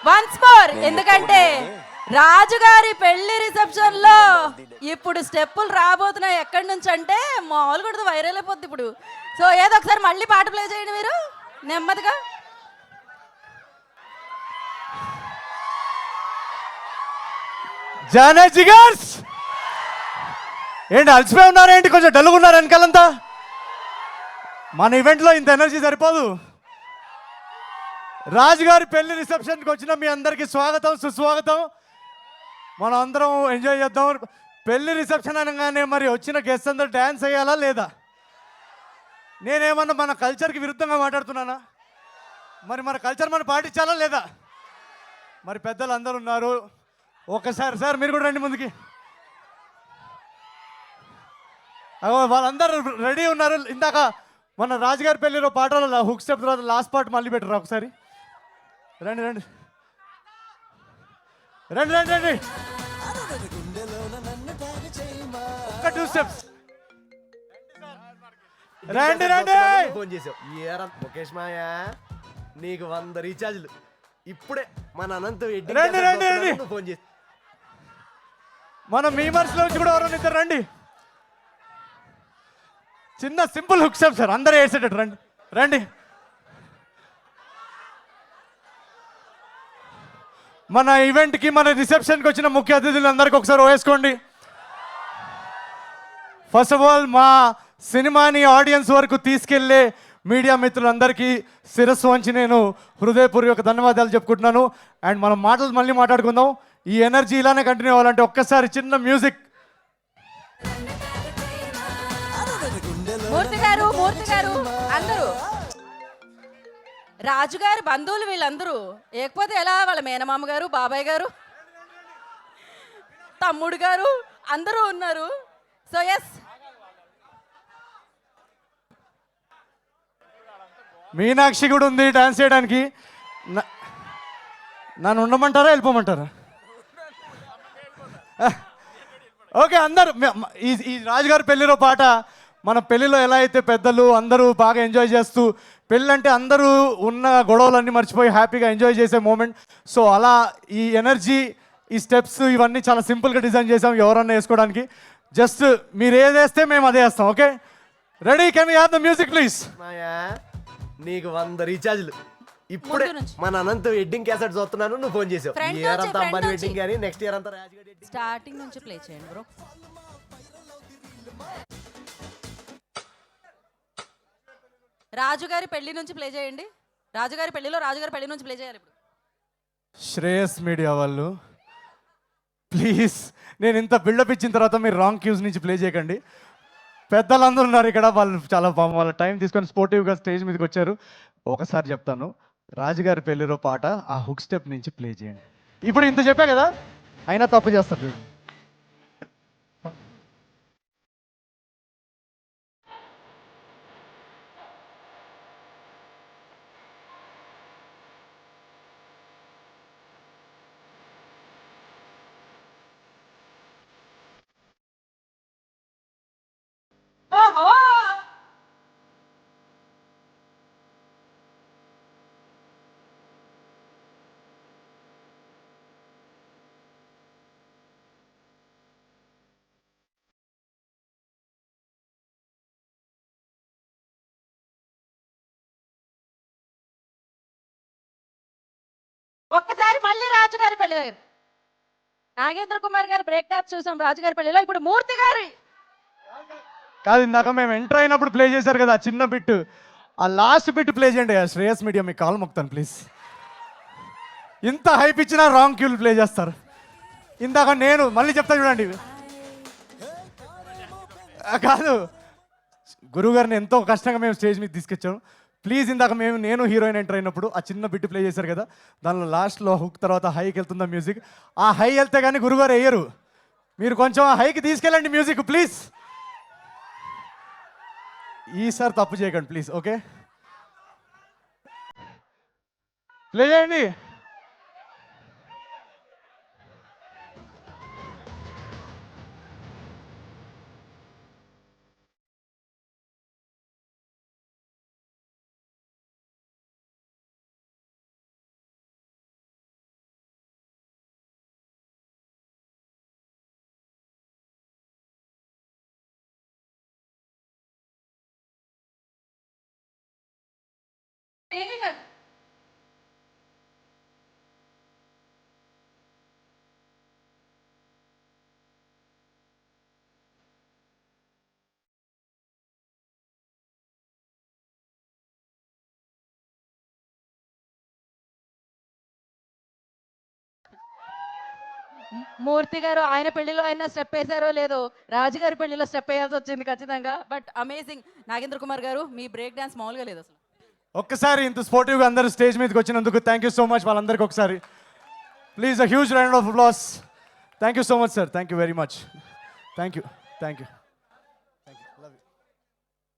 Once more, ఎందుకంటే రాజుగారి పెళ్లి రిసెప్షన్ లో ఇప్పుడు స్టెప్పులు రాబోతున్నాయి. ఎక్కడి నుంచి అంటే మామూలు కూడా వైరల్ అయిపోద్ది ఇప్పుడు. సో ఏదో ఒకసారి మళ్ళీ పాట ప్లే చేయండి మీరు నెమ్మదిగా. జానకి గార్స్ ఏంటి అలసిపోయి ఉన్నారేంటి? కొంచెం డల్గా ఉన్నారు వెనకాలంతా. మన ఈవెంట్లో ఇంత ఎనర్జీ సరిపోదు. రాజుగారి పెళ్లి రిసెప్షన్కి వచ్చిన మీ అందరికీ స్వాగతం, సుస్వాగతం. మనం అందరం ఎంజాయ్ చేద్దాం. పెళ్లి రిసెప్షన్ అనగానే మరి వచ్చిన గెస్ట్ అందరూ డ్యాన్స్ వేయాలా లేదా? నేనేమన్నా మన కల్చర్కి విరుద్ధంగా మాట్లాడుతున్నానా? మరి మన కల్చర్ మనం పాటించాలా లేదా? మరి పెద్దలు అందరూ ఉన్నారు. ఒకసారి సార్ మీరు కూడా రండి ముందుకి. వాళ్ళందరూ రెడీ ఉన్నారు. ఇందాక మన రాజుగారి పెళ్లిలో పాటలో హుక్ స్టెప్ తర్వాత లాస్ట్ పార్ట్ మళ్ళీ పెట్టరు. ఒకసారి రండి రండి రండి రండి రండి. ఒక్క 2 స్టెప్స్. రండి రండి. ఫోన్ చేసావు ఏరా ముఖేష్ మాయా, నీకు 100 రీఛార్జ్లు ఇప్పుడే మన అనంత రండి రండి రండి. ఫోన్ చేసి మన మీమర్స్ లో కూడా ఎవరైనా ఇద్దరు రండి. చిన్న సింపుల్ హుక్ స్టెప్ సార్, అందరూ వేసేటట్టు రండి రండి. మన ఈవెంట్కి మన రిసెప్షన్కి వచ్చిన ముఖ్య అతిథులు అందరికీ ఒకసారి వేసుకోండి. ఫస్ట్ ఆఫ్ ఆల్ మా సినిమాని ఆడియన్స్ వరకు తీసుకెళ్లే మీడియా మిత్రులందరికీ శిరస్సు వంచి నేను హృదయపూర్వక ధన్యవాదాలు చెప్పుకుంటున్నాను. అండ్ మనం మాటలు మళ్ళీ మాట్లాడుకుందాం. ఈ ఎనర్జీ ఇలానే కంటిన్యూ అవ్వాలంటే ఒక్కసారి చిన్న మ్యూజిక్. మూర్తి గారు అందరూ రాజుగారి బంధువులు వీళ్ళందరూ. లేకపోతే ఎలా? వాళ్ళ మేనమామ గారు, బాబాయ్ గారు, తమ్ముడు గారు అందరూ ఉన్నారు. సో ఎస్, మీనాక్షి కూడా ఉంది డాన్స్ చేయడానికి. నన్ను ఉండమంటారా వెళ్ళిపోమంటారా? ఓకే అందరు ఈ రాజుగారి పెళ్లిలో పాట మన పెళ్లిలో ఎలా అయితే పెద్దలు అందరూ బాగా ఎంజాయ్ చేస్తూ, పెళ్ళి అంటే అందరూ ఉన్న గొడవలన్నీ మర్చిపోయి హ్యాపీగా ఎంజాయ్ చేసే మూమెంట్. సో అలా ఈ ఎనర్జీ, ఈ స్టెప్స్ ఇవన్నీ చాలా సింపుల్గా డిజైన్ చేసాం ఎవరన్నా వేసుకోవడానికి. జస్ట్ మీరు ఏది వేస్తే మేము అదే వేస్తాం. Okay ready? Can we have the music please? Maya, నీకు 100 రీఛార్జ్లు ఇప్పుడే మన అనంత వెడ్డింగ్ క్యాసెట్ చూస్తున్నాను, నువ్వు ఫోన్ చేసావు. ఇయర్ అంతా అంబానీ వెడ్డింగ్ కానీ నెక్స్ట్ ఇయర్ అంతా రాజుగారి స్టార్టింగ్ నుంచి ప్లే చేయండి బ్రో. రాజుగారి పెళ్లి నుంచి ప్లే చేయండి. రాజుగారి పెళ్లిలో రాజుగారి పెళ్లి నుంచి ప్లే చేయాలి ఇప్పుడు. శ్రేయస్ మీడియా వాళ్ళు ప్లీజ్, నేను ఇంత బిల్డప్ ఇచ్చిన తర్వాత మీరు రాంగ్ క్యూస్ నుంచి ప్లే చేయకండి. పెద్దలందరూ ఉన్నారు ఇక్కడ, వాళ్ళు చాలా వాళ్ళ టైం తీసుకొని స్పోర్టివ్గా స్టేజ్ మీదకి వచ్చారు. ఒకసారి చెప్తాను, రాజుగారి పెళ్లిలో పాట ఆ హుక్ స్టెప్ నుంచి ప్లే చేయండి. ఇప్పుడు ఇంత చెప్పా కదా, అయినా తప్పు చేస్తారు. ఒక్కసారి మళ్ళీ రాజుగారి పెళ్లి దగ్గర నాగేంద్ర కుమార్ గారు బ్రేక్ డాన్స్ చూసాం రాజుగారి పెళ్లిలో. ఇప్పుడు మూర్తి గారి కాదు, ఇందాక మేము ఎంటర్ అయినప్పుడు ప్లే చేశారు కదా ఆ చిన్న బిట్, ఆ లాస్ట్ బిట్ ప్లే చేయండి. శ్రేయస్ మీడియా మీకు కాల్ మొక్తాను ప్లీజ్. ఇంత హైప్ ఇచ్చినా రాంగ్ క్యూలు ప్లే చేస్తారు. ఇందాక నేను మళ్ళీ చెప్తా చూడండి. కాదు, గురువుగారిని ఎంతో కష్టంగా మేము స్టేజ్ మీద తీసుకొచ్చాము. ప్లీజ్ ఇందాక నేను హీరోయిన్ ఎంటర్ అయినప్పుడు ఆ చిన్న బిట్ ప్లే చేశారు కదా, దానిలో లాస్ట్లో హుక్ తర్వాత హైకి వెళ్తుందా మ్యూజిక్. ఆ హై వెళ్తే కానీ గురువుగారు వేయరు. మీరు కొంచెం ఆ హైకి తీసుకెళ్ళండి మ్యూజిక్ ప్లీజ్. ఈసారి తప్పు చేయకండి ప్లీజ్. ఓకే ప్లే చేయండి. మూర్తి గారు ఆయన పెళ్లిలో ఆయన స్టెప్ వేశారో లేదో రాజుగారి పెళ్లిలో స్టెప్ వేయాల్సి వచ్చింది ఖచ్చితంగా. But amazing. నాగేంద్ర కుమార్ గారు మీ బ్రేక్ డాన్స్ మామూలుగా లేదు అసలు. ఒక్కసారి ఇంత స్పోర్టివ్గా అందరూ స్టేజ్ మీదకి వచ్చినందుకు థ్యాంక్ యూ సో మచ్ వాళ్ళందరికీ ఒకసారి please a huge round of applause. Thank you so much sir, thank you very much. Thank you.